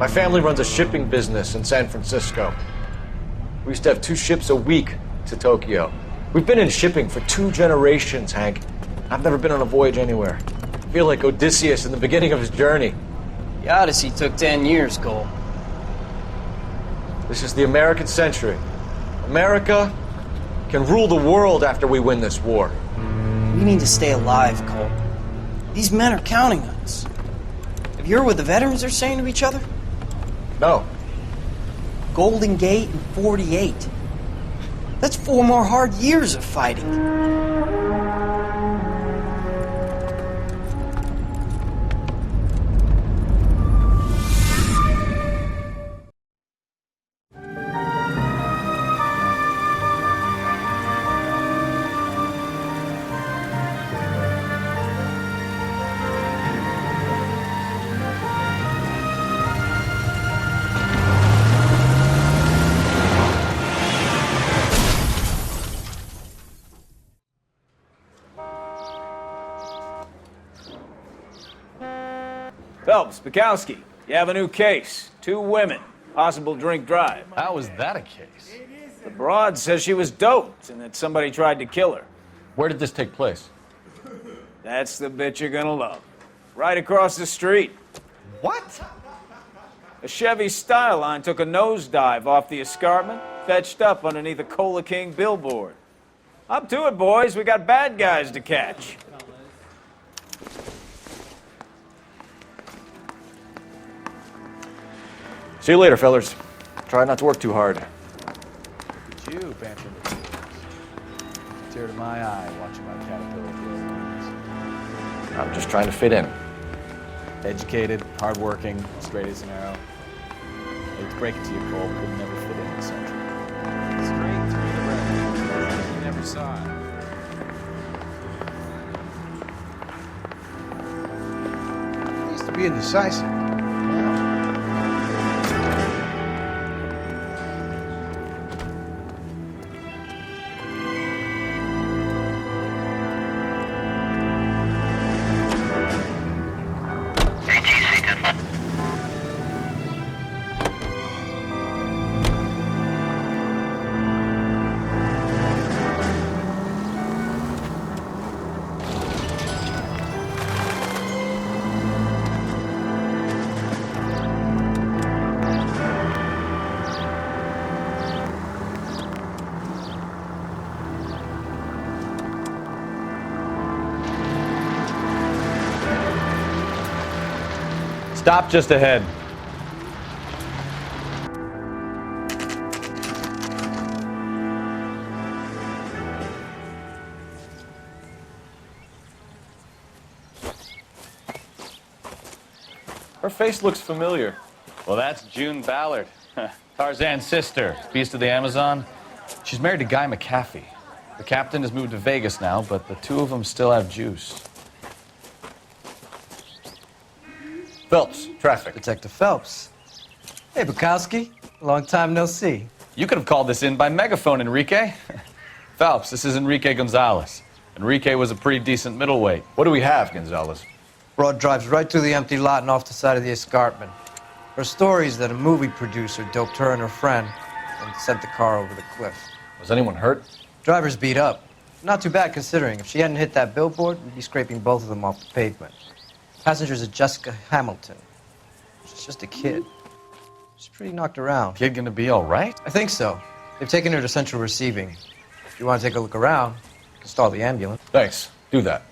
My family runs a shipping business in San Francisco. We used to have 2 ships a week to Tokyo. We've been in shipping for 2 generations, Hank. I've never been on a voyage anywhere. I feel like Odysseus in the beginning of his journey. The Odyssey took 10 years, Cole. This is the American century. America can rule the world after we win this war. We need to stay alive, Cole. These men are counting on us. Have you heard what the veterans are saying to each other? No. Golden Gate in 48. That's 4 more hard years of fighting. Phelps, Bukowski, you have a new case. 2 women, possible drink drive. How was that a case? The broad says she was doped and that somebody tried to kill her. Where did this take place? That's the bit you're gonna love. Right across the street. What? A Chevy Styline took a nosedive off the escarpment, fetched up underneath a Cola King billboard. Up to it, boys. We got bad guys to catch. See you later, fellas. Try not to work too hard. You, Panther. Tear to my eye watching my caterpillar grow. I'm just trying to fit in. Educated, hardworking, straight as an arrow. Hate to break it to you, Cole, but you'll never fit in this country. Straight through the red. You never saw it. He used to be indecisive. Stop just ahead. Her face looks familiar. Well, that's June Ballard, Tarzan's sister, beast of the Amazon. She's married to Guy McAfee. The captain has moved to Vegas now, but the 2 of them still have juice. Phelps, traffic. Detective Phelps. Hey, Bukowski. Long time no see. You could have called this in by megaphone, Enrique. Phelps, this is Enrique Gonzalez. Enrique was a pretty decent middleweight. What do we have, Gonzalez? Broad drives right through the empty lot and off the side of the escarpment. Her story is that a movie producer doped her and her friend and sent the car over the cliff. Was anyone hurt? Driver's beat up. Not too bad considering. If she hadn't hit that billboard, we'd be scraping both of them off the pavement. Passenger's a Jessica Hamilton. She's just a kid. She's pretty knocked around. Kid gonna be all right? I think so. They've taken her to central receiving. If you want to take a look around, you can stall the ambulance. Thanks. Do that.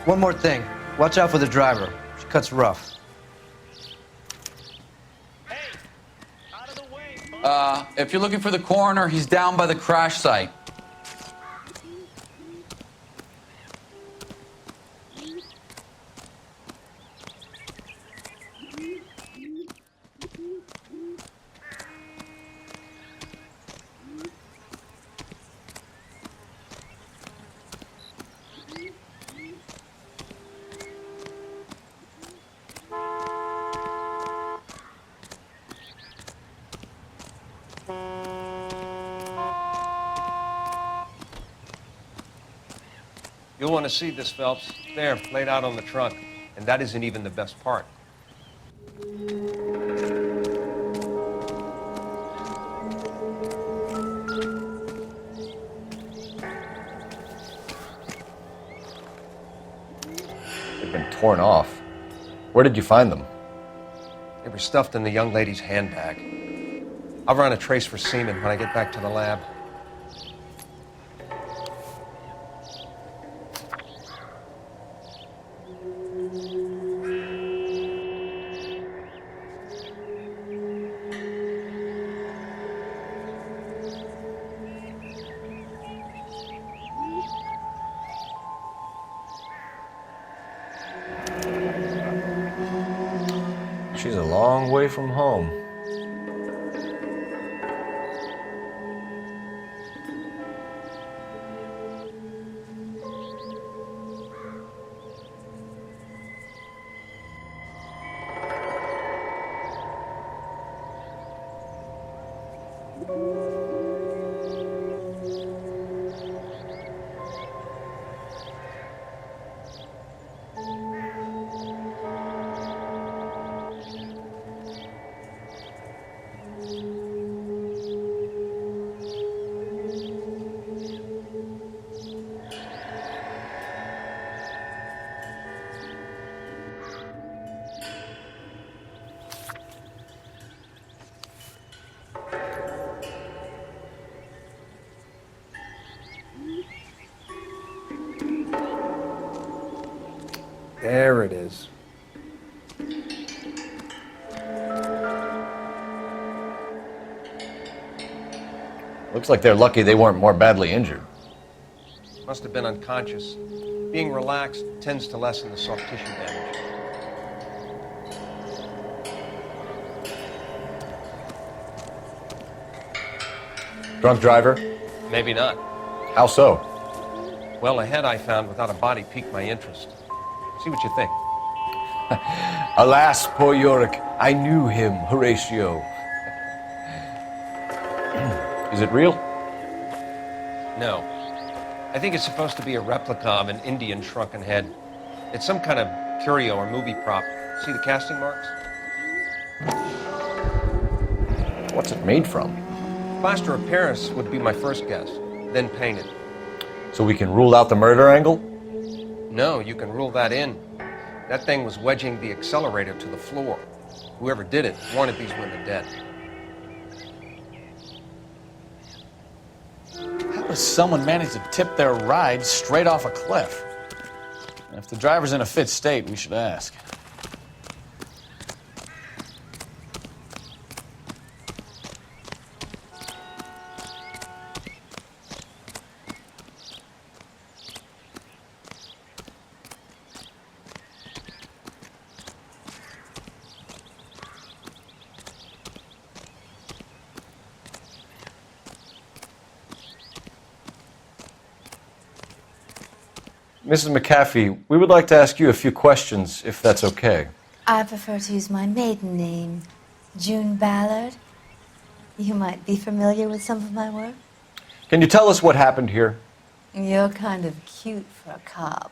One more thing. Watch out for the driver. She cuts rough. If you're looking for the coroner, he's down by the crash site. You'll want to see this, Phelps. There, laid out on the trunk. And that isn't even the best part. have been torn off. Where did you find them? They were stuffed in the young lady's handbag. I'll run a trace for semen when I get back to the lab. She's a long way from home. There it is. Looks like they're lucky they weren't more badly injured. Must have been unconscious. Being relaxed tends to lessen the soft tissue damage. Drunk driver? Maybe not. How so? Well, a head I found without a body piqued my interest. See what you think. Alas, poor Yorick, I knew him, Horatio. Is it real? No. I think it's supposed to be a replica of an Indian shrunken head. It's some kind of curio or movie prop. See the casting marks? What's it made from? Plaster of Paris would be my first guess, then painted. So we can rule out the murder angle? No, you can rule that in. That thing was wedging the accelerator to the floor. Whoever did it wanted these women dead. How does someone manage to tip their ride straight off a cliff? And if the driver's in a fit state, we should ask. Mrs. McAfee, we would like to ask you a few questions, if that's okay. I prefer to use my maiden name, June Ballard. You might be familiar with some of my work. Can you tell us what happened here? You're kind of cute for a cop.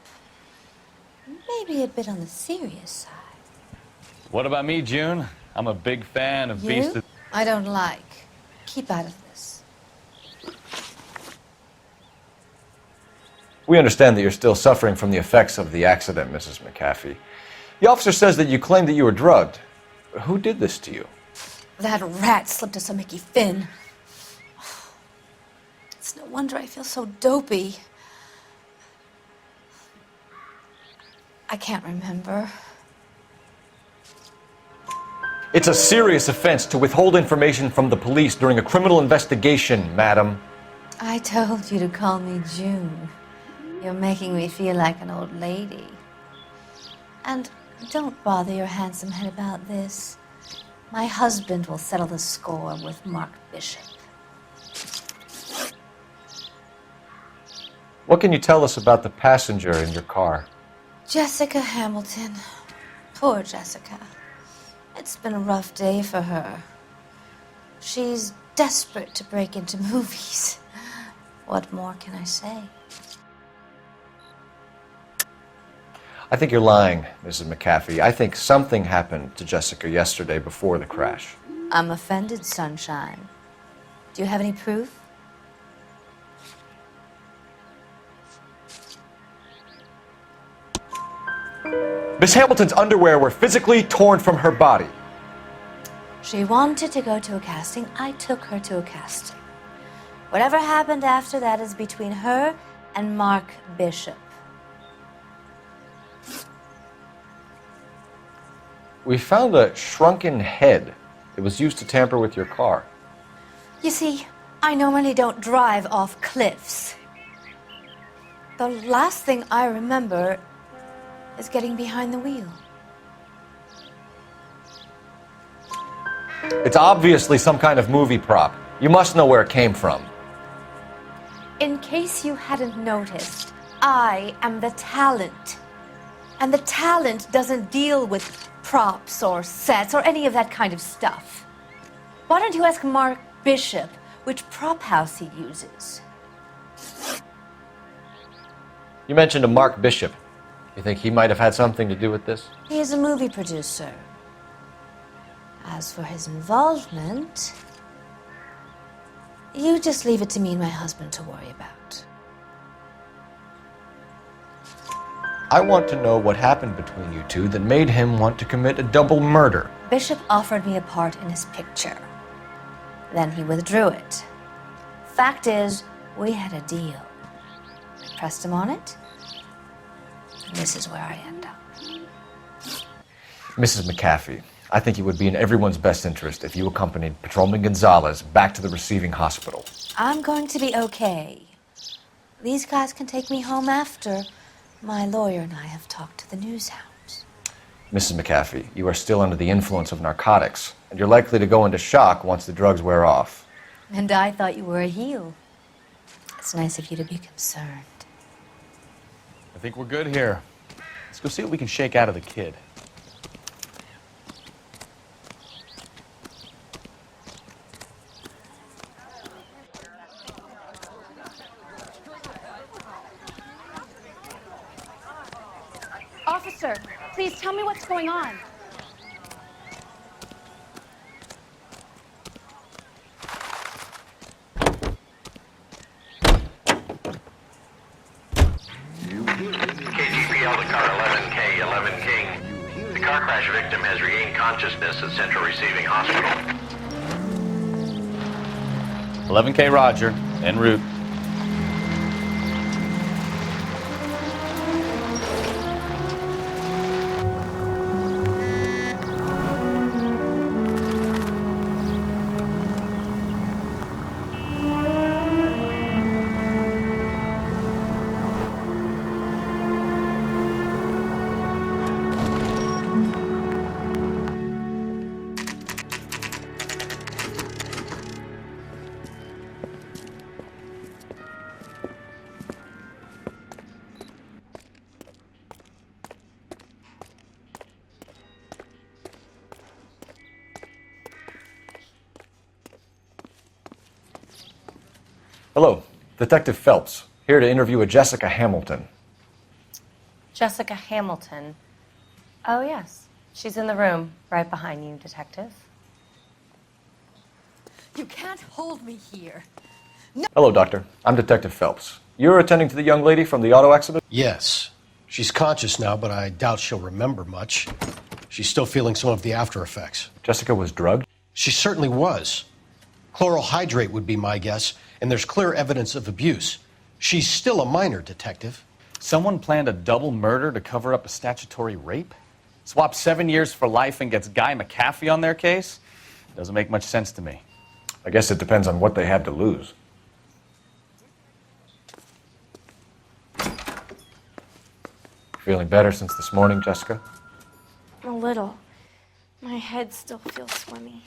Maybe a bit on the serious side. What about me, June? I'm a big fan of Beast You? of... I don't like. Keep out of this. We understand that you're still suffering from the effects of the accident, Mrs. McAfee. The officer says that you claimed that you were drugged. Who did this to you? That rat slipped us a Mickey Finn. It's no wonder I feel so dopey. I can't remember. It's a serious offense to withhold information from the police during a criminal investigation, madam. I told you to call me June. You're making me feel like an old lady. And don't bother your handsome head about this. My husband will settle the score with Mark Bishop. What can you tell us about the passenger in your car? Jessica Hamilton. Poor Jessica. It's been a rough day for her. She's desperate to break into movies. What more can I say? I think you're lying, Mrs. McAfee. I think something happened to Jessica yesterday before the crash. I'm offended, Sunshine. Do you have any proof? Miss Hamilton's underwear were physically torn from her body. She wanted to go to a casting. I took her to a casting. Whatever happened after that is between her and Mark Bishop. We found a shrunken head. It was used to tamper with your car. You see, I normally don't drive off cliffs. The last thing I remember is getting behind the wheel. It's obviously some kind of movie prop. You must know where it came from. In case you hadn't noticed, I am the talent. And the talent doesn't deal with props or sets or any of that kind of stuff. Why don't you ask Mark Bishop which prop house he uses? You mentioned a Mark Bishop. You think he might have had something to do with this? He is a movie producer. As for his involvement, you just leave it to me and my husband to worry about. I want to know what happened between you two that made him want to commit a double murder. Bishop offered me a part in his picture. Then he withdrew it. Fact is, we had a deal. I pressed him on it, and this is where I end up. Mrs. McAfee, I think it would be in everyone's best interest if you accompanied Patrolman Gonzalez back to the receiving hospital. I'm going to be okay. These guys can take me home after my lawyer and I have talked to the news hounds. Mrs. McAfee, you are still under the influence of narcotics, and you're likely to go into shock once the drugs wear off. And I thought you were a heel. It's nice of you to be concerned. I think we're good here. Let's go see what we can shake out of the kid. Officer, please tell me what's going on. KGPL to car 11K, 11 King. The car crash victim has regained consciousness at Central Receiving Hospital. 11K Roger, en route. Hello, Detective Phelps, here to interview a Jessica Hamilton. Jessica Hamilton. Oh, yes. She's in the room, right behind you, Detective. You can't hold me here. Hello, Doctor. I'm Detective Phelps. You're attending to the young lady from the auto accident? Yes. She's conscious now, but I doubt she'll remember much. She's still feeling some of the after effects. Jessica was drugged? She certainly was. Chloral hydrate would be my guess, and there's clear evidence of abuse. She's still a minor, Detective. Someone planned a double murder to cover up a statutory rape? Swap 7 years for life and gets Guy McAfee on their case? Doesn't make much sense to me. I guess it depends on what they have to lose. Feeling better since this morning, Jessica? A little. My head still feels swimmy.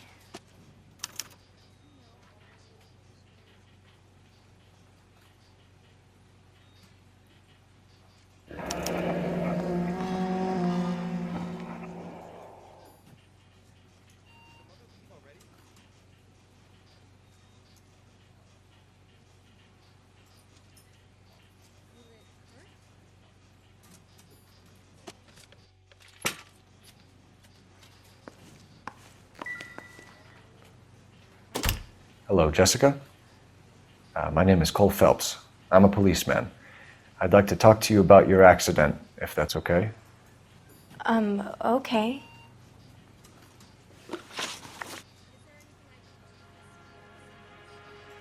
Hello, Jessica. My name is Cole Phelps. I'm a policeman. I'd like to talk to you about your accident, if that's okay. Okay.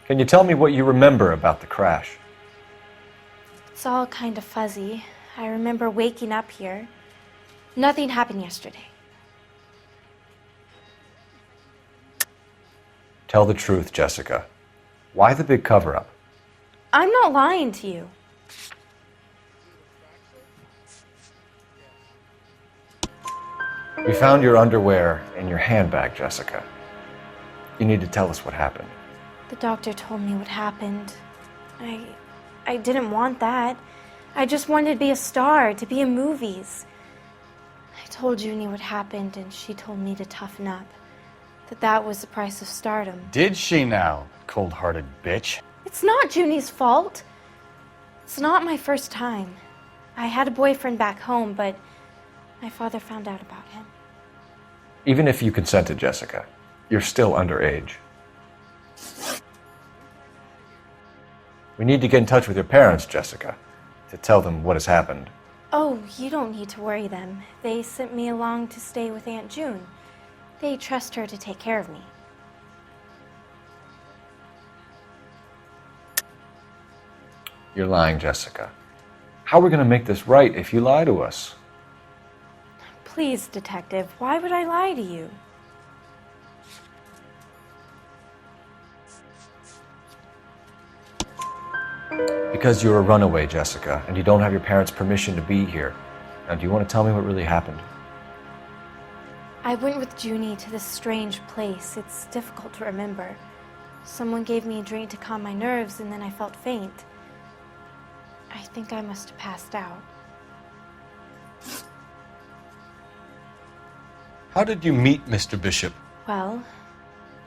Can you tell me what you remember about the crash? It's all kind of fuzzy. I remember waking up here. Nothing happened yesterday. Tell the truth, Jessica. Why the big cover-up? I'm not lying to you. We found your underwear in your handbag, Jessica. You need to tell us what happened. The doctor told me what happened. I didn't want that. I just wanted to be a star, to be in movies. I told Junie what happened, and she told me to toughen up. That was the price of stardom. Did she now, cold-hearted bitch? It's not Junie's fault. It's not my first time. I had a boyfriend back home, but my father found out about him. Even if you consented, Jessica, you're still underage. We need to get in touch with your parents, Jessica, to tell them what has happened. Oh, you don't need to worry them. They sent me along to stay with Aunt June. They trust her to take care of me. You're lying, Jessica. How are we going to make this right if you lie to us? Please, Detective, why would I lie to you? Because you're a runaway, Jessica, and you don't have your parents' permission to be here. Now, do you want to tell me what really happened? I went with Junie to this strange place. It's difficult to remember. Someone gave me a drink to calm my nerves, and then I felt faint. I think I must have passed out. How did you meet Mr. Bishop? Well,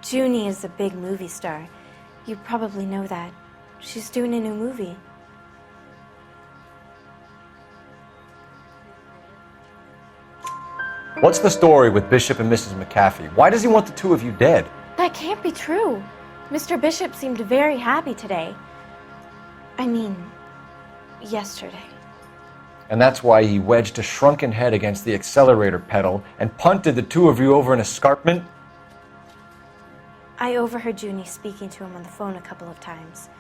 Junie is a big movie star. You probably know that. She's doing a new movie. What's the story with Bishop and Mrs. McAfee? Why does he want the two of you dead? That can't be true. Mr. Bishop seemed very happy today. I mean, yesterday. And that's why he wedged a shrunken head against the accelerator pedal and punted the two of you over an escarpment? I overheard Junie speaking to him on the phone a couple of times.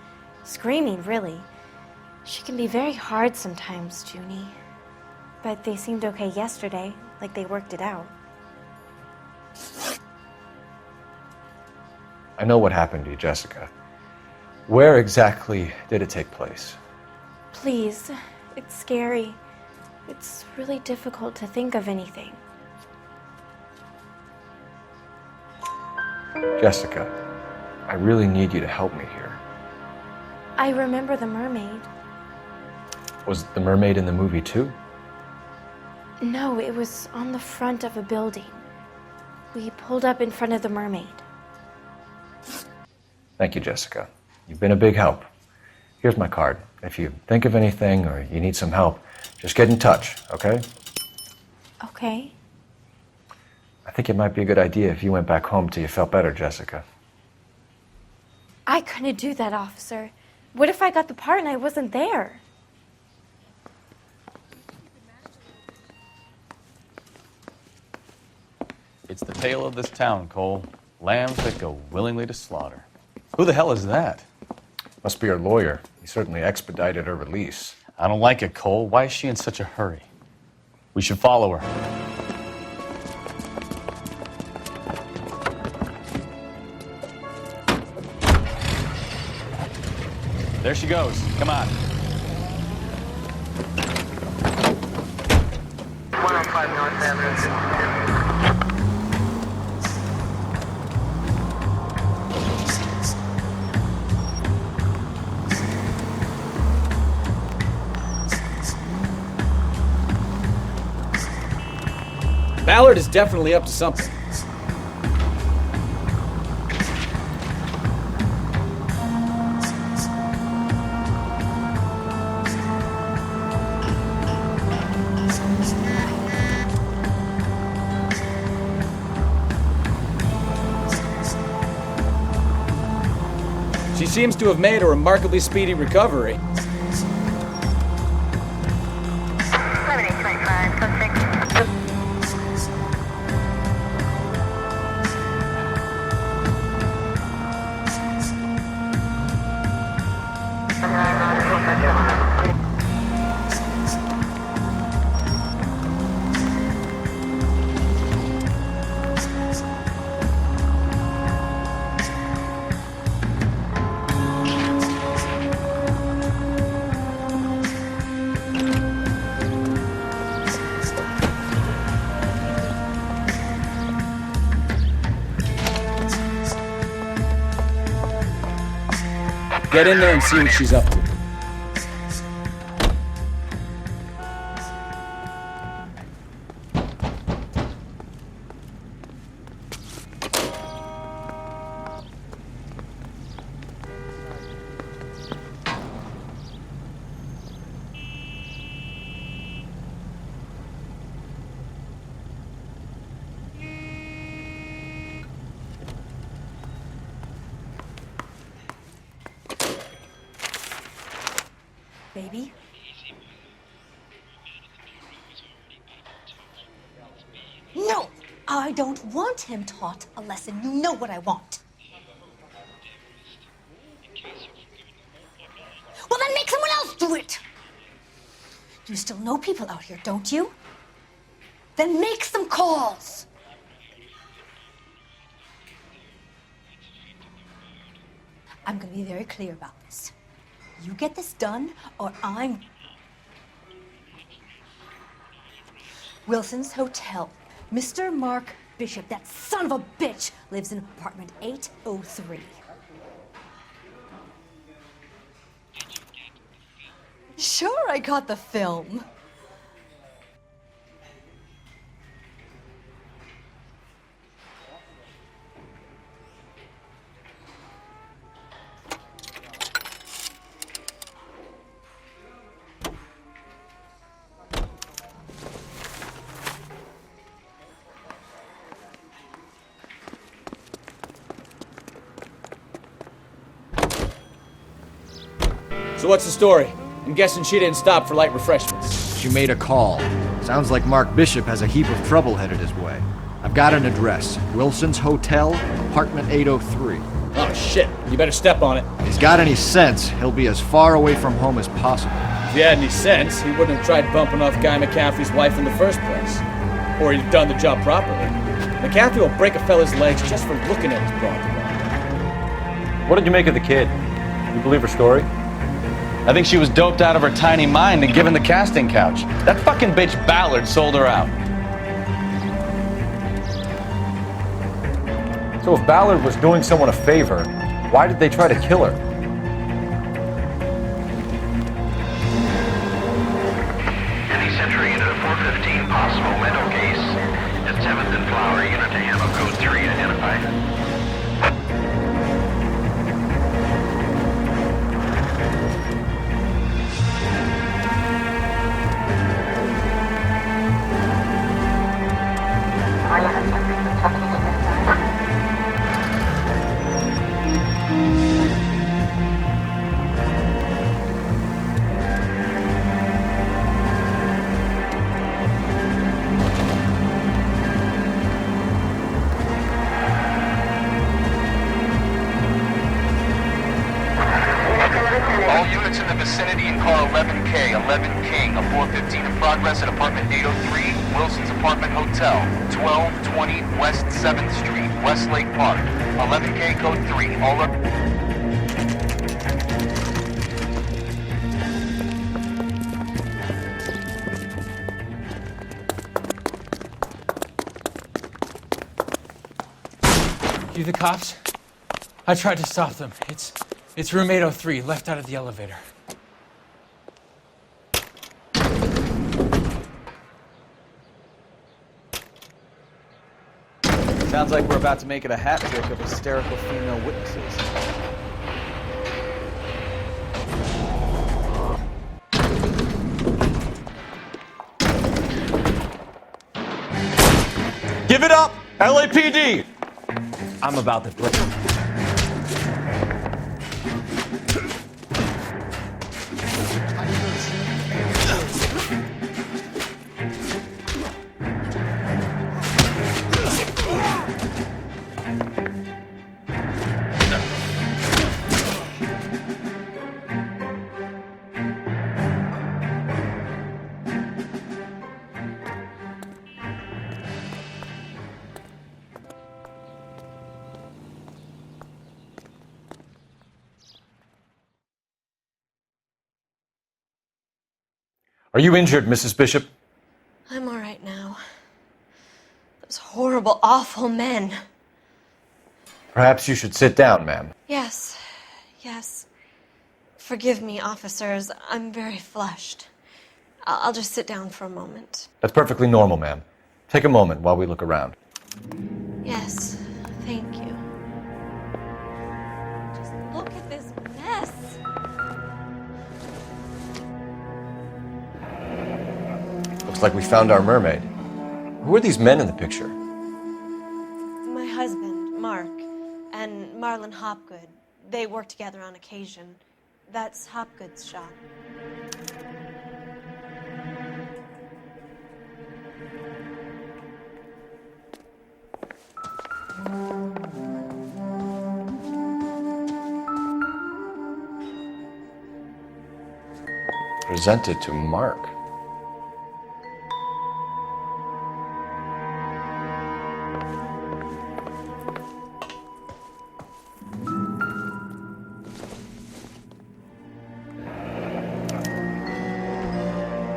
Screaming, really. She can be very hard sometimes, Junie. But they seemed okay yesterday, like they worked it out. I know what happened to you, Jessica. Where exactly did it take place? Please, it's scary. It's really difficult to think of anything. Jessica, I really need you to help me here. I remember the mermaid. Was the mermaid in the movie too? No, it was on the front of a building. We pulled up in front of the mermaid. Thank you, Jessica. You've been a big help. Here's my card. If you think of anything or you need some help, just get in touch, okay? Okay. I think it might be a good idea if you went back home till you felt better, Jessica. I couldn't do that, officer. What if I got the part and I wasn't there? It's the tale of this town, Cole. Lambs that go willingly to slaughter. Who the hell is that? Must be her lawyer. He certainly expedited her release. I don't like it, Cole. Why is she in such a hurry? We should follow her. There she goes. Come on. 105 North Avenue. Ballard is definitely up to something. She seems to have made a remarkably speedy recovery. 7825, subject. Get in there and see what she's up to. Baby? No! I don't want him taught a lesson. You know what I want. Well, then make someone else do it! You still know people out here, don't you? Then make some calls! I'm gonna be very clear about this. You get this done, or I'm... Wilson's Hotel. Mr. Mark Bishop, that son of a bitch, lives in apartment 803. Sure, I got the film. So what's the story? I'm guessing she didn't stop for light refreshments. She made a call. Sounds like Mark Bishop has a heap of trouble headed his way. I've got an address. Wilson's Hotel, apartment 803. Oh shit, you better step on it. If he's got any sense, he'll be as far away from home as possible. If he had any sense, he wouldn't have tried bumping off Guy McCaffrey's wife in the first place. Or he'd have done the job properly. McCaffrey will break a fella's legs just for looking at his broad. What did you make of the kid? You believe her story? I think she was doped out of her tiny mind and given the casting couch. That fucking bitch Ballard sold her out. So if Ballard was doing someone a favor, why did they try to kill her? Any Century unit of 415 possible mental case at 7th and Flower unit to handle code 3 identified. All units in the vicinity in car 11K, 11 King, a 415 in progress at apartment 803, Wilson's Apartment Hotel, 1220 West 7th Street, Westlake Park. 11K code 3, all up. You the cops? I tried to stop them. It's room 803, left out of the elevator. Sounds like we're about to make it a hat trick of hysterical female witnesses. Give it up! LAPD! I'm about to break. Are you injured, Mrs. Bishop? I'm all right now. Those horrible, awful men. Perhaps you should sit down, ma'am. Yes, yes. Forgive me, officers. I'm very flushed. I'll just sit down for a moment. That's perfectly normal, ma'am. Take a moment while we look around. Yes, thank you. Just look at this mess. Looks like we found our mermaid. Who are these men in the picture? My husband, Mark, and Marlon Hopgood. They work together on occasion. That's Hopgood's shop. Presented to Mark.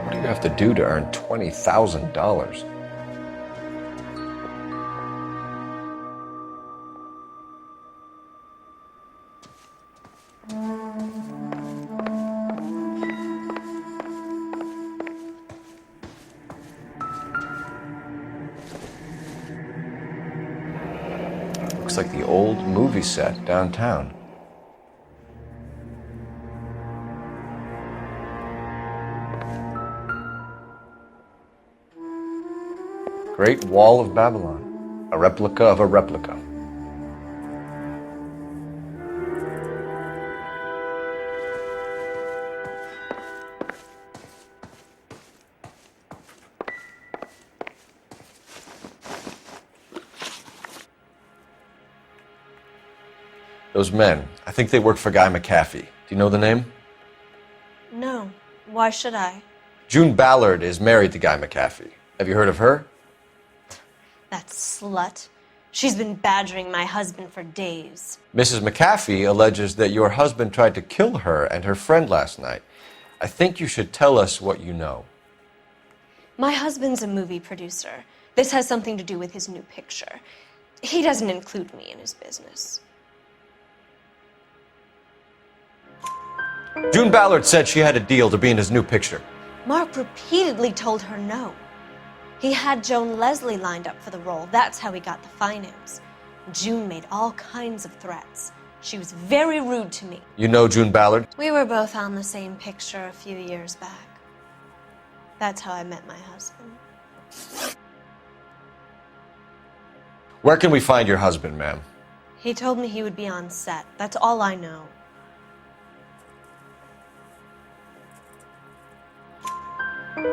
What do you have to do to earn $20,000? Looks like the old movie set downtown. Great Wall of Babylon, a replica of a replica. Those men, I think they work for Guy McAfee. Do you know the name? No. Why should I? June Ballard is married to Guy McAfee. Have you heard of her? That slut. She's been badgering my husband for days. Mrs. McAfee alleges that your husband tried to kill her and her friend last night. I think you should tell us what you know. My husband's a movie producer. This has something to do with his new picture. He doesn't include me in his business. June Ballard said she had a deal to be in his new picture. Mark repeatedly told her no. He had Joan Leslie lined up for the role. That's how he got the finance. June made all kinds of threats. She was very rude to me. You know June Ballard? We were both on the same picture a few years back. That's how I met my husband. Where can we find your husband, ma'am? He told me he would be on set. That's all I know.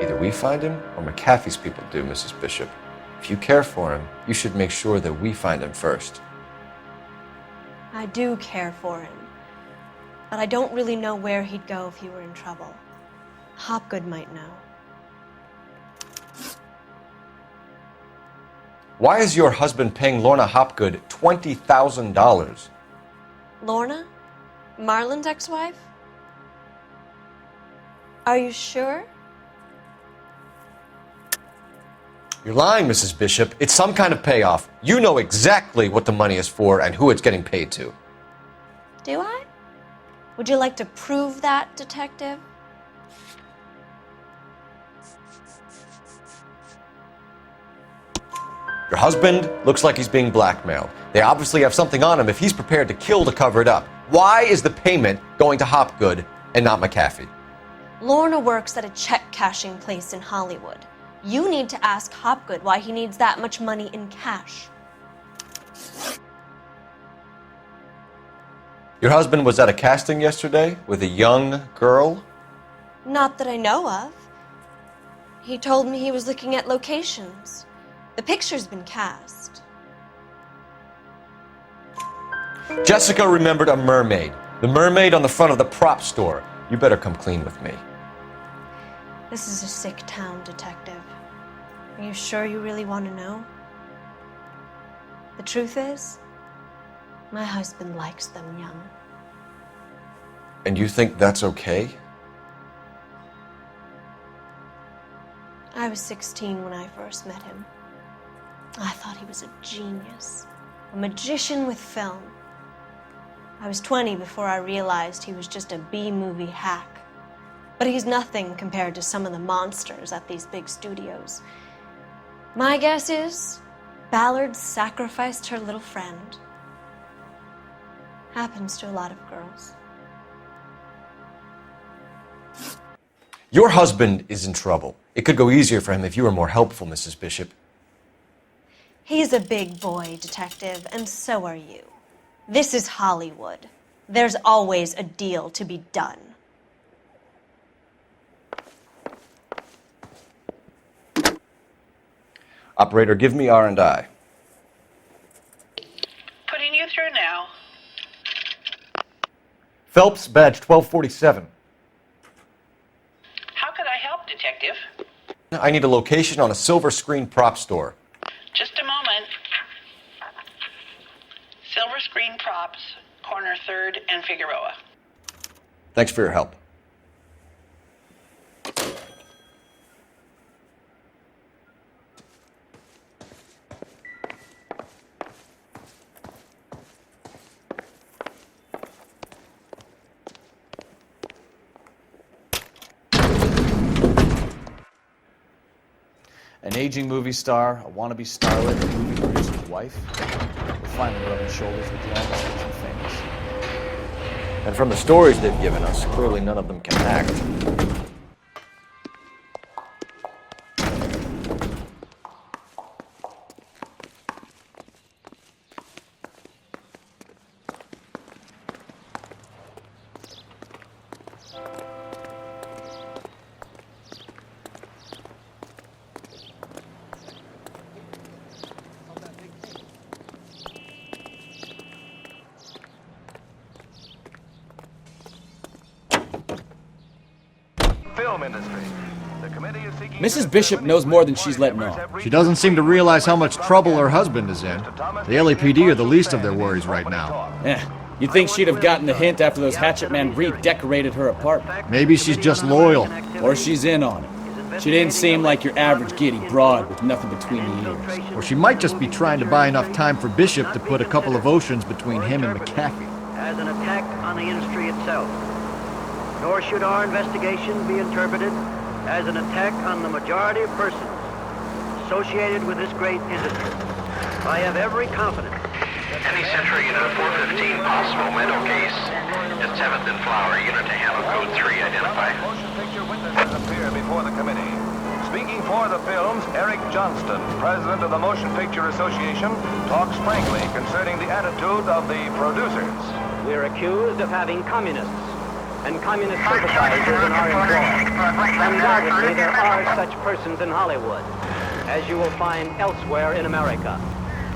Either we find him or McAfee's people do, Mrs. Bishop. If you care for him, you should make sure that we find him first. I do care for him. But I don't really know where he'd go if he were in trouble. Hopgood might know. Why is your husband paying Lorna Hopgood $20,000? Lorna? Marlon's ex-wife? Are you sure? You're lying, Mrs. Bishop. It's some kind of payoff. You know exactly what the money is for and who it's getting paid to. Do I? Would you like to prove that, detective? Your husband looks like he's being blackmailed. They obviously have something on him if he's prepared to kill to cover it up. Why is the payment going to Hopgood and not McAfee? Lorna works at a check-cashing place in Hollywood. You need to ask Hopgood why he needs that much money in cash. Your husband was at a casting yesterday with a young girl? Not that I know of. He told me he was looking at locations. The picture's been cast. Jessica remembered a mermaid. The mermaid on the front of the prop store. You better come clean with me. This is a sick town, detective. Are you sure you really want to know? The truth is, my husband likes them young. And you think that's okay? I was 16 when I first met him. I thought he was a genius, a magician with film. I was 20 before I realized he was just a B-movie hack. But he's nothing compared to some of the monsters at these big studios. My guess is Ballard sacrificed her little friend. Happens to a lot of girls. Your husband is in trouble. It could go easier for him if you were more helpful, Mrs. Bishop. He's a big boy, Detective, and so are you. This is Hollywood. There's always a deal to be done. Operator, give me R&I. Putting you through now. Phelps, badge 1247. How could I help, Detective? I need a location on a silver screen prop store. Just a moment. Silver Screen Props, corner 3rd and Figueroa. Thanks for your help. An aging movie star, a wannabe starlet, a movie producer's wife. We're finally rubbing shoulders with the almost and famous. And from the stories they've given us, clearly none of them can act. Mrs. Bishop knows more than she's letting on. She doesn't seem to realize how much trouble her husband is in. The LAPD are the least of their worries right now. You'd think she'd have gotten the hint after those hatchet men redecorated her apartment. Maybe she's just loyal. Or she's in on it. She didn't seem like your average giddy broad with nothing between the ears. Or she might just be trying to buy enough time for Bishop to put a couple of oceans between him and McAfee. As an attack on the industry itself. Nor should our investigation be interpreted as an attack on the majority of persons associated with this great industry. I have every confidence. Any Century Unit 415 possible mental case at 7th and Flower, unit to handle code 3 identified. Motion picture witnesses appear before the committee. Speaking for the films, Eric Johnston, president of the Motion Picture Association, talks frankly concerning the attitude of the producers. We're accused of having communists and communist sympathizers in our employ. Undoubtedly, there are such persons in Hollywood, as you will find elsewhere in America.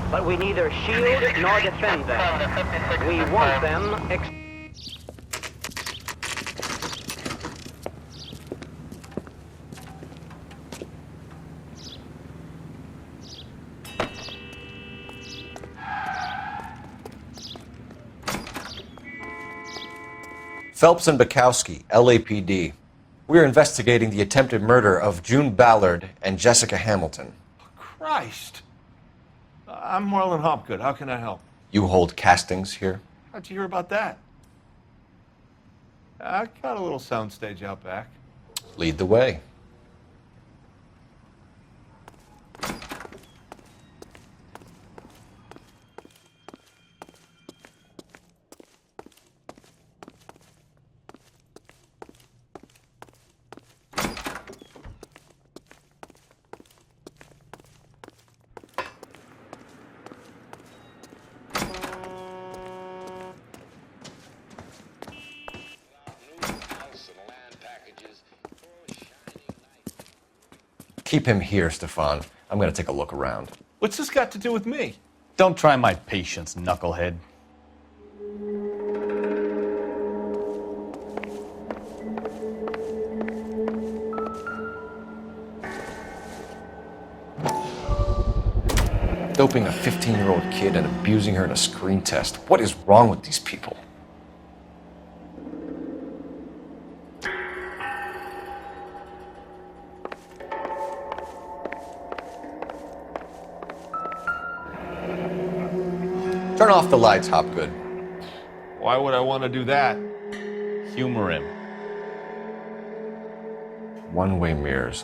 But we neither shield nor defend them. We want them Phelps and Bukowski, LAPD. We're investigating the attempted murder of June Ballard and Jessica Hamilton. Christ. I'm Marlon Hopgood. How can I help? You hold castings here? How'd you hear about that? I got a little soundstage out back. Lead the way. Keep him here, Stefan. I'm going to take a look around. What's this got to do with me? Don't try my patience, knucklehead. Doping a 15-year-old kid and abusing her in a screen test. What is wrong with these people? Turn off the lights, Hopgood. Why would I want to do that? Humor him. One-way mirrors.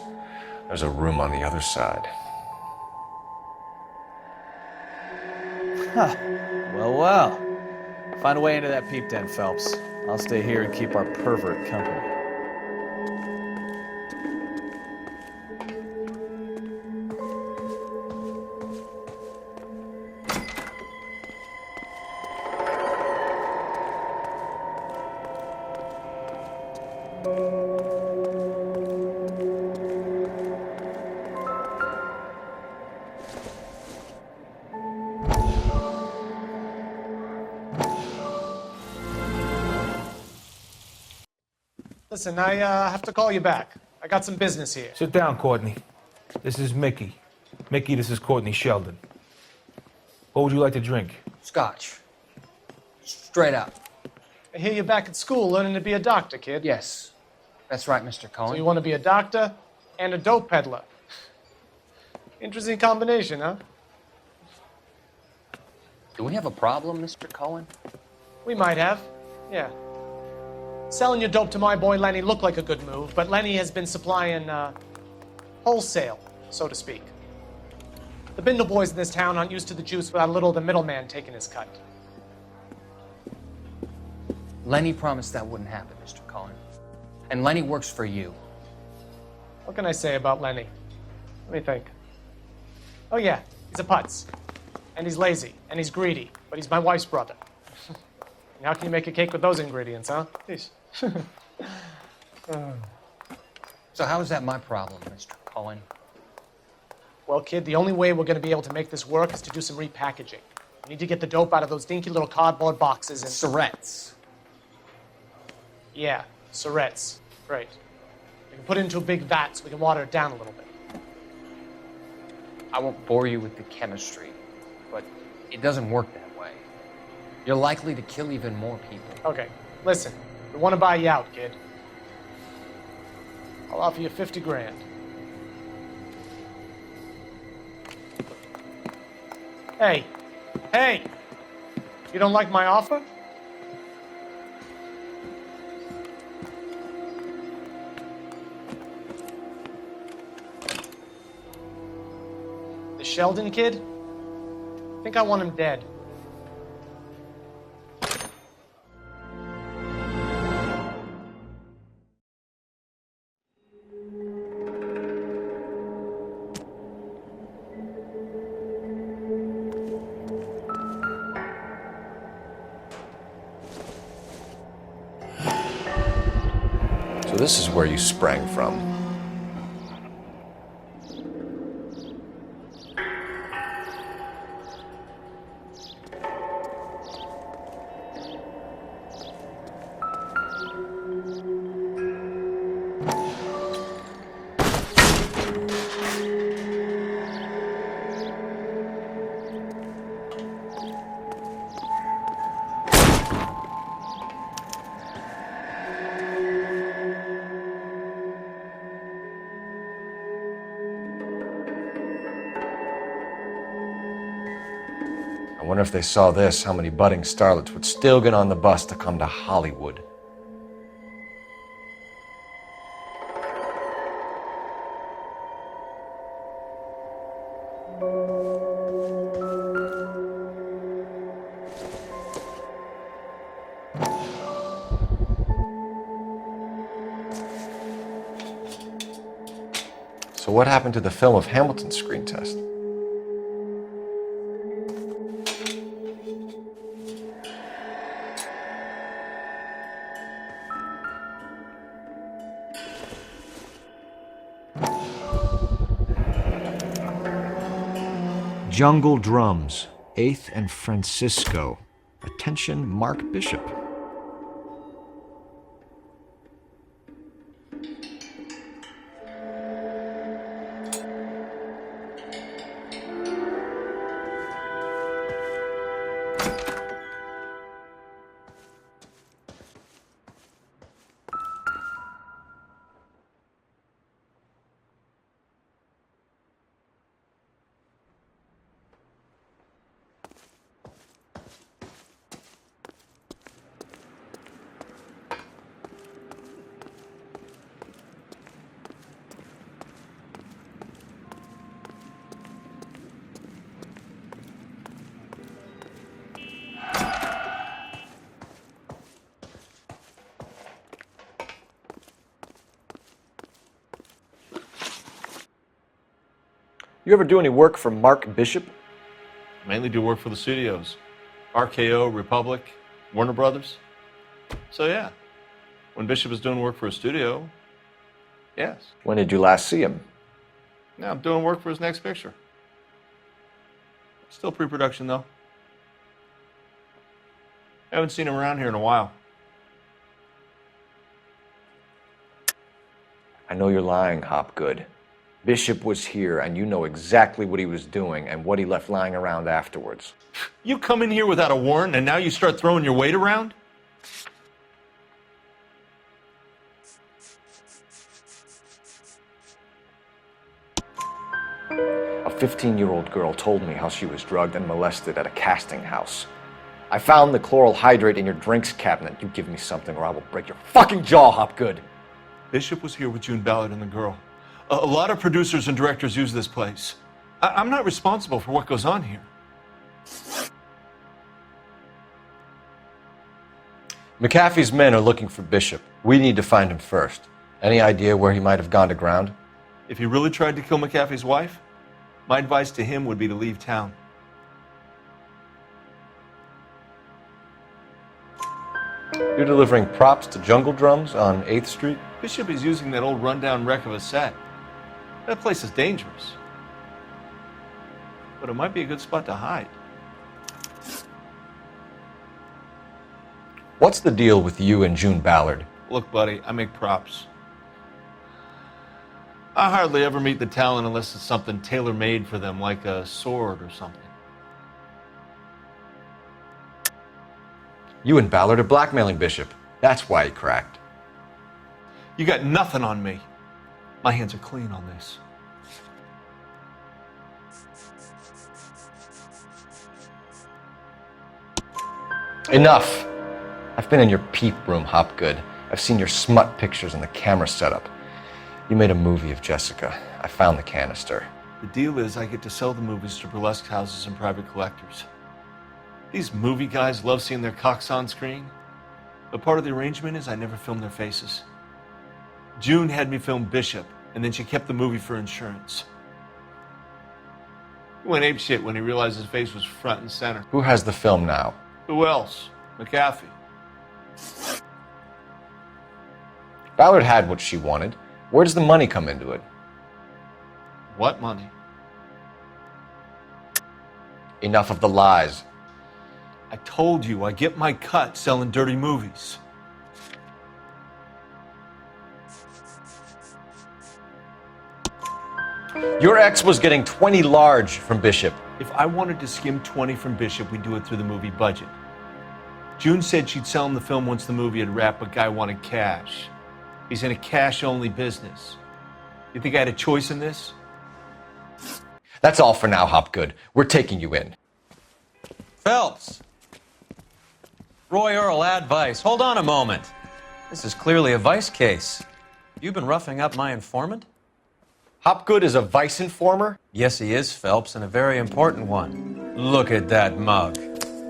There's a room on the other side. Huh. Well. Find a way into that peep den, Phelps. I'll stay here and keep our pervert company. Listen, I have to call you back. I got some business here. Sit down, Courtney. This is Mickey. Mickey, this is Courtney Sheldon. What would you like to drink? Scotch. Straight up. I hear you're back at school learning to be a doctor, kid. Yes. That's right, Mr. Cohen. So you want to be a doctor and a dope peddler. Interesting combination, huh? Do we have a problem, Mr. Cohen? We might have, yeah. Selling your dope to my boy Lenny looked like a good move, but Lenny has been supplying, wholesale, so to speak. The Bindle boys in this town aren't used to the juice without a little of the middleman taking his cut. Lenny promised that wouldn't happen, Mr. Cohen. And Lenny works for you. What can I say about Lenny? Let me think. Oh yeah, he's a putz. And he's lazy, and he's greedy, but he's my wife's brother. How can you make a cake with those ingredients, huh? Jeez. So how is that my problem, Mr. Cohen? Well, kid, the only way we're going to be able to make this work is to do some repackaging. We need to get the dope out of those dinky little cardboard boxes and... Syrettes. Yeah, syrettes. Great. We can put it into a big vat so we can water it down a little bit. I won't bore you with the chemistry, but it doesn't work that way. You're likely to kill even more people. Okay, listen. We want to buy you out, kid. I'll offer you 50 grand. Hey! You don't like my offer? The Sheldon kid? I think I want him dead. So this is where you sprang from. I wonder if they saw this, how many budding starlets would still get on the bus to come to Hollywood. So what happened to the film of Hamilton's screen test? Jungle Drums, 8th and Francisco. Attention, Mark Bishop. You ever do any work for Mark Bishop? Mainly do work for the studios. RKO, Republic, Warner Brothers. So yeah, when Bishop is doing work for a studio, yes. When did you last see him? Now I'm doing work for his next picture. Still pre-production though. Haven't seen him around here in a while. I know you're lying, Hopgood. Bishop was here, and you know exactly what he was doing and what he left lying around afterwards. You come in here without a warrant, and now you start throwing your weight around? A 15-year-old girl told me how she was drugged and molested at a casting house. I found the chloral hydrate in your drinks cabinet. You give me something or I will break your fucking jaw, Hopgood. Bishop was here with June Ballard and the girl. A lot of producers and directors use this place. I'm not responsible for what goes on here. McAfee's men are looking for Bishop. We need to find him first. Any idea where he might have gone to ground? If he really tried to kill McAfee's wife, my advice to him would be to leave town. You're delivering props to Jungle Drums on 8th Street? Bishop is using that old rundown wreck of a set. That place is dangerous. But it might be a good spot to hide. What's the deal with you and June Ballard? Look, buddy, I make props. I hardly ever meet the talent unless it's something tailor-made for them, like a sword or something. You and Ballard are blackmailing Bishop. That's why he cracked. You got nothing on me. My hands are clean on this. Enough! I've been in your peep room, Hopgood. I've seen your smut pictures and the camera setup. You made a movie of Jessica. I found the canister. The deal is I get to sell the movies to burlesque houses and private collectors. These movie guys love seeing their cocks on screen, but part of the arrangement is I never film their faces. June had me film Bishop, and then she kept the movie for insurance. He went apeshit when he realized his face was front and center. Who has the film now? Who else? McAfee. Ballard had what she wanted. Where does the money come into it? What money? Enough of the lies. I told you I get my cut selling dirty movies. Your ex was getting 20 large from Bishop. If I wanted to skim 20 from Bishop, we'd do it through the movie budget. June said she'd sell him the film once the movie had wrapped, but Guy wanted cash. He's in a cash-only business. You think I had a choice in this? That's all for now, Hopgood. We're taking you in. Phelps! Roy Earl, ad vice. Hold on a moment. This is clearly a vice case. You've been roughing up my informant? Hopgood is a vice informer? Yes, he is, Phelps, and a very important one. Look at that mug.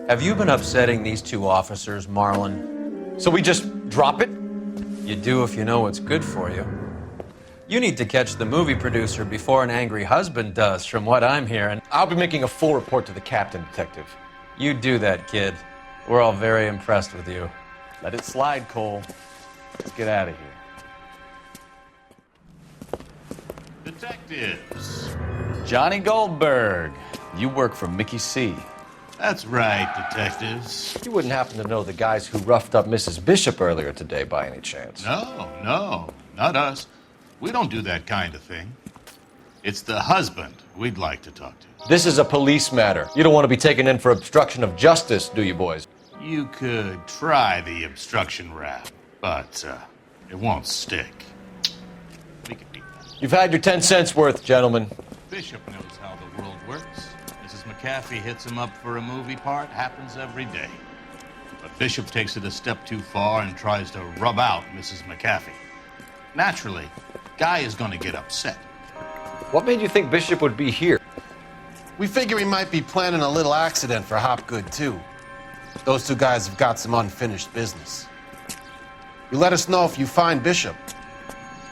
Have you been upsetting these two officers, Marlin? So we just drop it? You do if you know what's good for you. You need to catch the movie producer before an angry husband does, from what I'm hearing. I'll be making a full report to the captain, Detective. You do that, kid. We're all very impressed with you. Let it slide, Cole. Let's get out of here. Detectives. Johnny Goldberg. You work for Mickey C. That's right, detectives. You wouldn't happen to know the guys who roughed up Mrs. Bishop earlier today by any chance? No, not us. We don't do that kind of thing. It's the husband we'd like to talk to. This is a police matter. You don't want to be taken in for obstruction of justice, do you, boys? You could try the obstruction rap, but it won't stick. We could beat that. You've had your 10 cents worth, gentlemen. Bishop knows how the world works. Mrs. McAfee hits him up for a movie part. Happens every day. But Bishop takes it a step too far and tries to rub out Mrs. McAfee. Naturally, Guy is going to get upset. What made you think Bishop would be here? We figure he might be planning a little accident for Hopgood, too. Those two guys have got some unfinished business. You let us know if you find Bishop.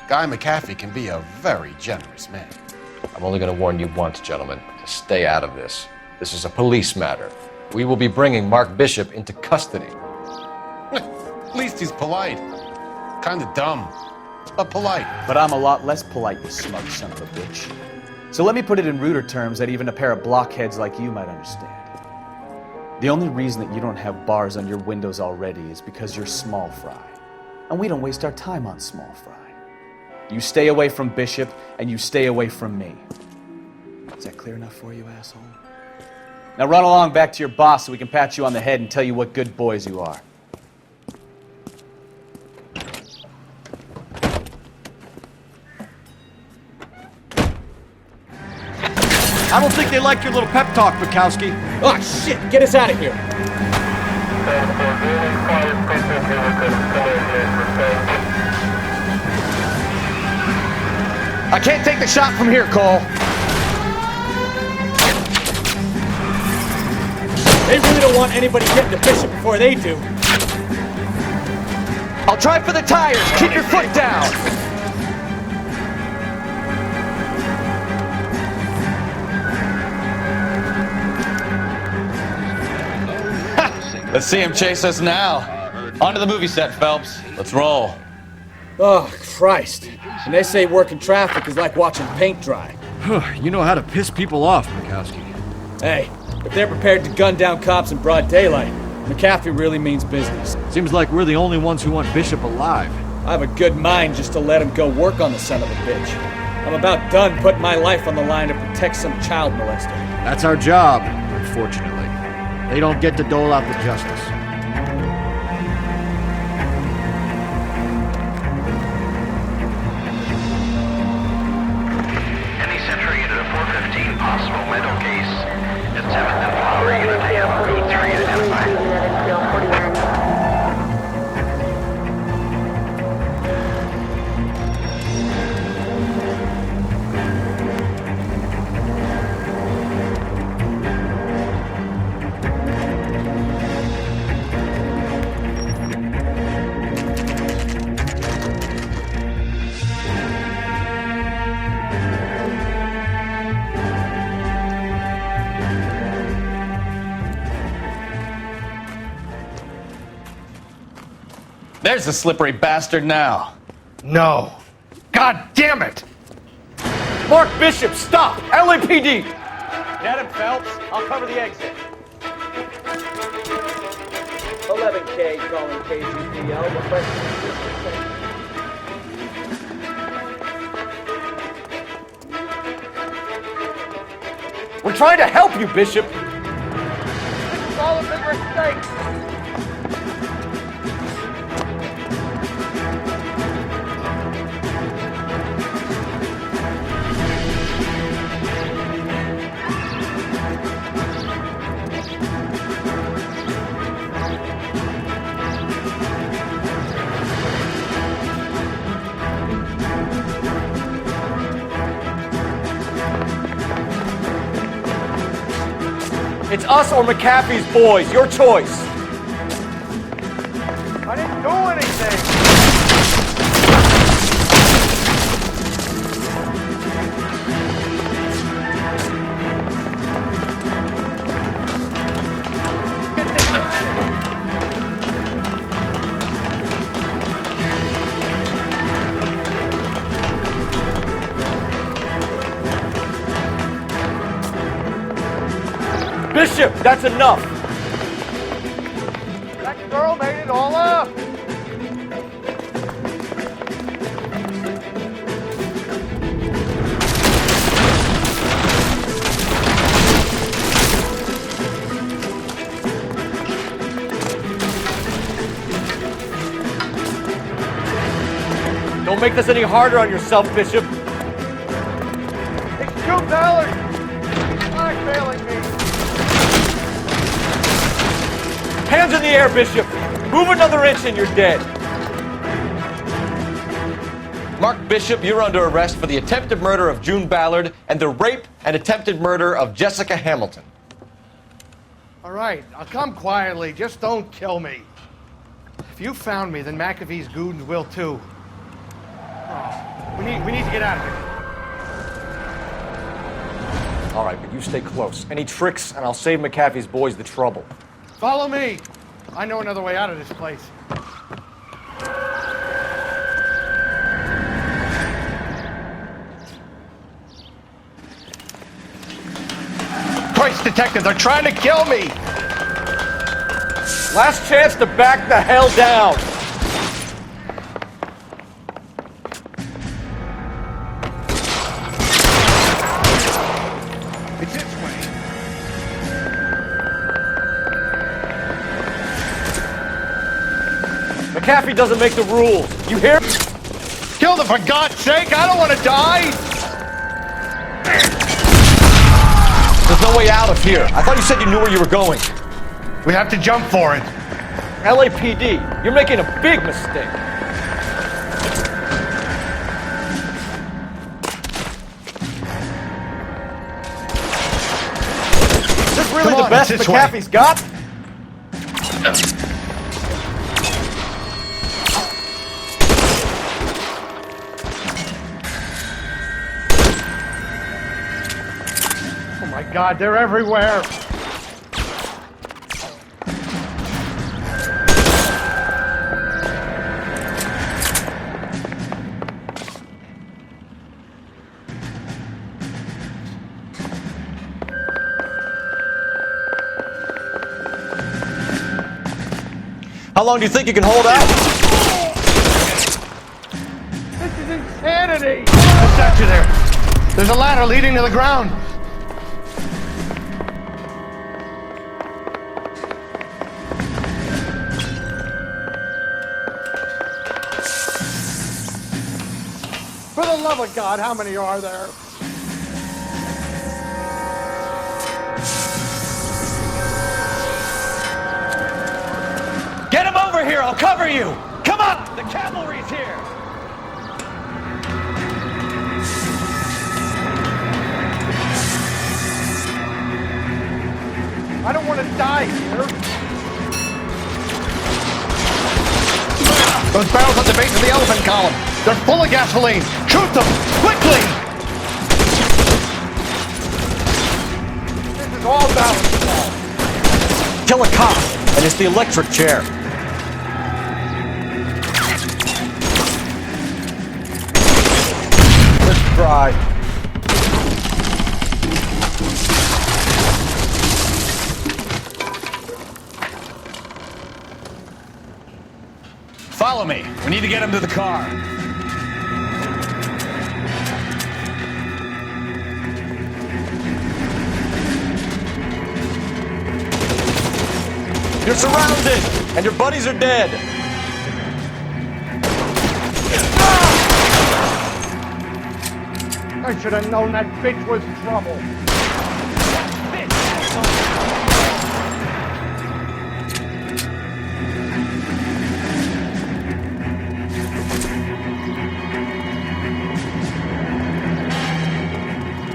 Guy McAfee can be a very generous man. I'm only going to warn you once, gentlemen, to stay out of this. This is a police matter. We will be bringing Mark Bishop into custody. At least he's polite. Kinda dumb, but polite. But I'm a lot less polite, you smug son of a bitch. So let me put it in ruder terms that even a pair of blockheads like you might understand. The only reason that you don't have bars on your windows already is because you're small fry. And we don't waste our time on small fry. You stay away from Bishop, and you stay away from me. Is that clear enough for you, asshole? Now run along back to your boss so we can pat you on the head and tell you what good boys you are. I don't think they like your little pep talk, Bukowski. Oh, shit! Get us out of here! I can't take the shot from here, Cole. They really don't want anybody getting to Bishop before they do. I'll try for the tires. Keep your foot down. Let's see him chase us now. On to the movie set, Phelps. Let's roll. Oh, Christ. And they say working traffic is like watching paint dry. You know how to piss people off, Bukowski. Hey, if they're prepared to gun down cops in broad daylight, McAfee really means business. Seems like we're the only ones who want Bishop alive. I have a good mind just to let him go work on the son of a bitch. I'm about done putting my life on the line to protect some child molester. That's our job, unfortunately. They don't get to dole out the justice. Any Century unit of 415 possible mental case at 7th and Flower unit to handle code 3 identified. There's the slippery bastard now. No. God damn it! Mark Bishop, stop! LAPD! Get him, Phelps. I'll cover the exit. 11K calling KGPL. We're trying to help you, Bishop! This is all a big mistake. It's us or McAfee's boys. Your choice. I didn't do anything. Bishop, that's enough. That girl made it all up. Don't make this any harder on yourself, Bishop. It's $2. He's not failing me. Hands in the air, Bishop. Move another inch and you're dead. Mark Bishop, you're under arrest for the attempted murder of June Ballard and the rape and attempted murder of Jessica Hamilton. All right, I'll come quietly. Just don't kill me. If you found me, then McAfee's goons will too. Oh, we need to get out of here. All right, but you stay close. Any tricks, and I'll save McAfee's boys the trouble. Follow me. I know another way out of this place. Christ, detective, they're trying to kill me! Last chance to back the hell down! It's this way. McAfee doesn't make the rules. You hear? Kill them for God's sake! I don't want to die! There's no way out of here. I thought you said you knew where you were going. We have to jump for it. LAPD, you're making a big mistake. Is this really the best McAfee's got? Oh my God, they're everywhere! How long do you think you can hold out? This is insanity! A statue there. There's a ladder leading to the ground. For the love of God, how many are there? Get him over here, I'll cover you! Come on, the cavalry's here! I don't want to die here. Those barrels at the base of the elephant column. They're full of gasoline. Shoot them! Quickly! This is all balance. Kill a cop, and it's the electric chair. Let's try. Follow me. We need to get him to the car. You're surrounded, and your buddies are dead. I should have known that bitch was trouble.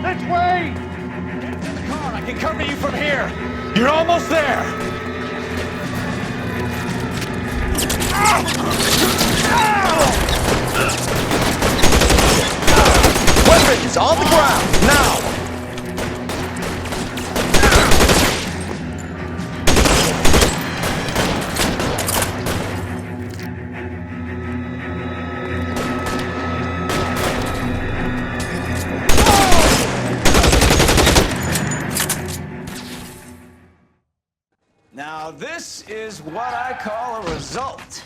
This way! Get into the car. I can cover you from here. You're almost there. Weapons on the ground, now! Now, this is what I call a result.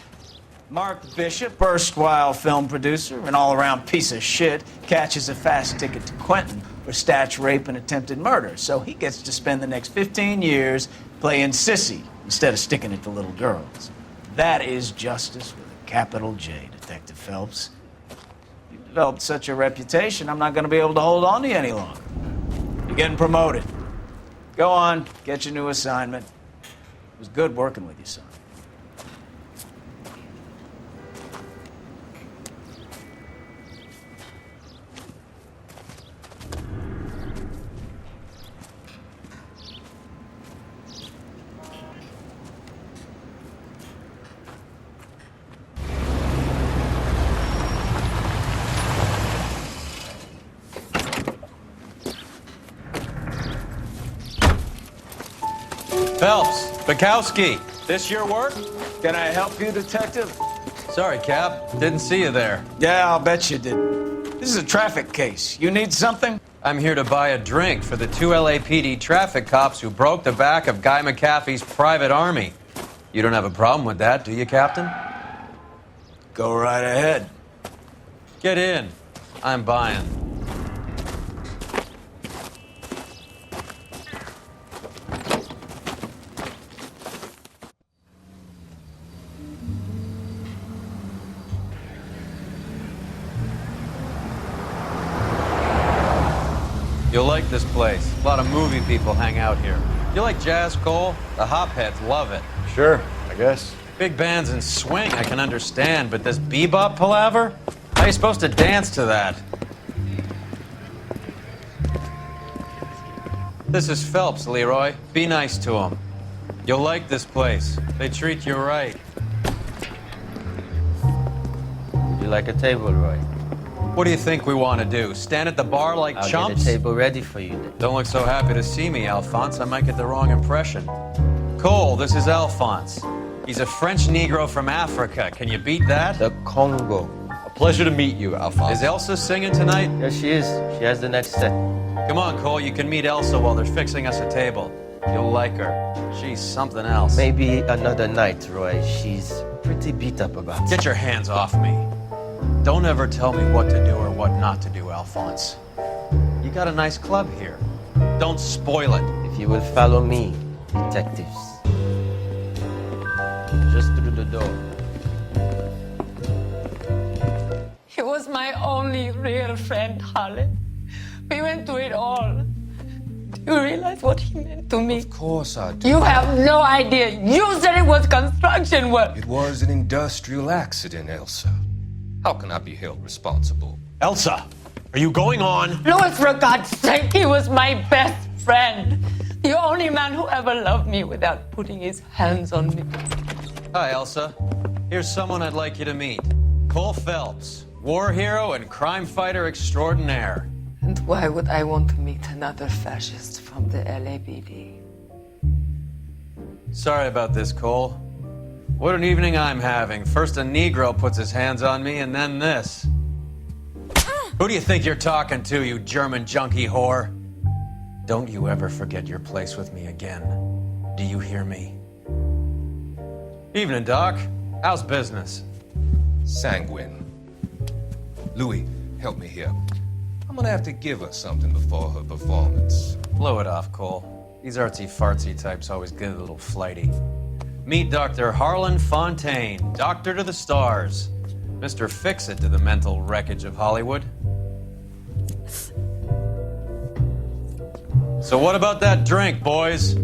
Mark Bishop, erstwhile film producer, an all-around piece of shit, catches a fast ticket to Quentin for statch rape and attempted murder. So he gets to spend the next 15 years playing sissy instead of sticking it to little girls. That is justice with a capital J, Detective Phelps. You've developed such a reputation, I'm not going to be able to hold on to you any longer. You're getting promoted. Go on, get your new assignment. It was good working with you, son. Phelps, Bukowski, this your work? Can I help you, Detective? Sorry, Cap. Didn't see you there. Yeah, I'll bet you did. This is a traffic case. You need something? I'm here to buy a drink for the 2 LAPD traffic cops who broke the back of Guy McAfee's private army. You don't have a problem with that, do you, Captain? Go right ahead. Get in. I'm buying. You'll like this place. A lot of movie people hang out here. You like jazz, Cole? The hopheads love it. Sure, I guess. Big bands and swing I can understand, but this bebop palaver? How are you supposed to dance to that? This is Phelps, Leroy. Be nice to him. You'll like this place. They treat you right. Would you like a table, Roy? What do you think we want to do? Stand at the bar like I'll chumps? get a table ready for you then. Don't look so happy to see me, Alphonse. I might get the wrong impression. Cole, this is Alphonse. He's a French Negro from Africa. Can you beat that? The Congo. A pleasure to meet you, Alphonse. Is Elsa singing tonight? Yes, she is. She has the next set. Come on, Cole. You can meet Elsa while they're fixing us a table. You'll like her. She's something else. Maybe another night, Roy. She's pretty beat up about it. Get your hands off me. Don't ever tell me what to do or what not to do, Alphonse. You got a nice club here. Don't spoil it. If you will follow me, detectives. Just through the door. He was my only real friend, Harlan. We went through it all. Do you realize what he meant to me? Of course I do. You have no idea. You said it was construction work. It was an industrial accident, Elsa. How can I be held responsible? Elsa, are you going on? Louis, for God's sake, he was my best friend. The only man who ever loved me without putting his hands on me. Hi, Elsa. Here's someone I'd like you to meet. Cole Phelps, war hero and crime fighter extraordinaire. And why would I want to meet another fascist from the LAPD? Sorry about this, Cole. What an evening I'm having. First a Negro puts his hands on me, and then this. Who do you think you're talking to, you German junkie whore? Don't you ever forget your place with me again. Do you hear me? Evening, Doc. How's business? Sanguine. Louis, help me here. I'm gonna have to give her something before her performance. Blow it off, Cole. These artsy-fartsy types always get a little flighty. Meet Dr. Harlan Fontaine, doctor to the stars. Mr. Fix-It to the mental wreckage of Hollywood. So what about that drink, boys?